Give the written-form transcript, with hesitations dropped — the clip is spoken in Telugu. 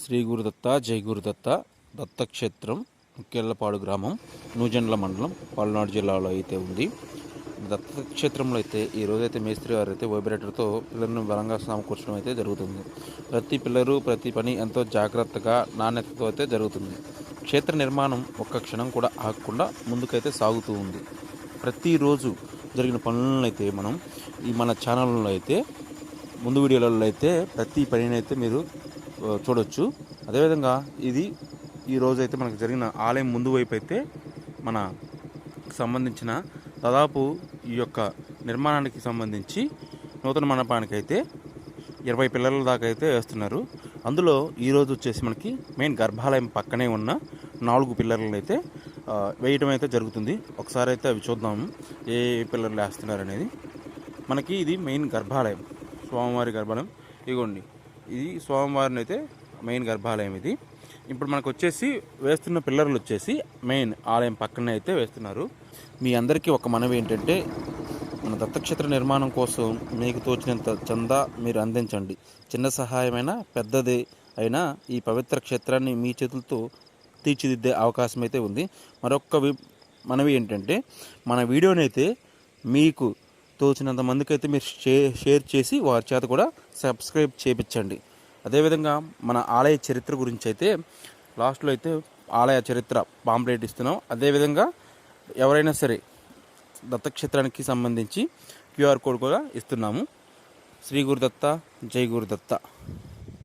శ్రీ గురుదత్త జై గురుదత్త దత్తక్షేత్రం ముక్కెళ్లపాడు గ్రామం నూజెండ్ల మండలం పల్నాడు జిల్లాలో అయితే ఉంది. దత్తక్షేత్రంలో అయితే ఈ రోజైతే మేస్త్రి గారు అయితే వైబ్రేటర్తో పిల్లలను బలంగా సమకూర్చడం అయితే జరుగుతుంది. ప్రతి పిల్లలు ప్రతి పని ఎంతో జాగ్రత్తగా నాణ్యతతో అయితే జరుగుతుంది. క్షేత్ర నిర్మాణం ఒక్క క్షణం కూడా ఆగకుండా ముందుకైతే సాగుతూ ఉంది. ప్రతిరోజు జరిగిన పనులను అయితే మనం ఈ మన ఛానల్లో అయితే ముందు వీడియోలలో అయితే ప్రతి పనినైతే మీరు చూడవచ్చు. అదేవిధంగా ఇది ఈరోజు అయితే మనకు జరిగిన ఆలయం ముందు వైపు అయితే మన సంబంధించిన దాదాపు ఈ యొక్క నిర్మాణానికి సంబంధించి నూతన మండపానికి అయితే 20 పిల్లల దాకా అయితే వేస్తున్నారు. అందులో ఈరోజు వచ్చేసి మనకి మెయిన్ గర్భాలయం పక్కనే ఉన్న 4 పిల్లర్లను అయితే వేయటం అయితే జరుగుతుంది. ఒకసారి అయితే అవి చూద్దాము ఏ పిల్లర్లు వేస్తున్నారు అనేది. మనకి ఇది మెయిన్ గర్భాలయం, స్వామివారి గర్భాలయం. ఇదిగోండి, ఇది స్వామివారిని అయితే మెయిన్ గర్భాలయం. ఇది ఇప్పుడు మనకు వచ్చేసి వేస్తున్న పిల్లర్లు వచ్చేసి మెయిన్ ఆలయం పక్కనే అయితే వేస్తున్నారు. మీ అందరికీ ఒక మనవి ఏంటంటే, మన దత్తక్షేత్ర నిర్మాణం కోసం మీకు తోచినంత చందా మీరు అందించండి. చిన్న సహాయమైనా పెద్దదే అయినా ఈ పవిత్ర క్షేత్రాన్ని మీ చేతులతో తీర్చిదిద్దే అవకాశం అయితే ఉంది. మరొక మనవి ఏంటంటే, మన వీడియోని అయితే మీకు తోచినంత మందికి అయితే మీరు షేర్ చేసి వారి చేత కూడా సబ్స్క్రైబ్ చేయించండి. అదేవిధంగా మన ఆలయ చరిత్ర గురించి అయితే లాస్ట్లో అయితే ఆలయ చరిత్ర పాంప్లెట్ ఇస్తున్నాం. అదేవిధంగా ఎవరైనా సరే దత్తక్షేత్రానికి సంబంధించి QR కోడ్ కూడా ఇస్తున్నాము. శ్రీ గురుదత్త జై గురుదత్త.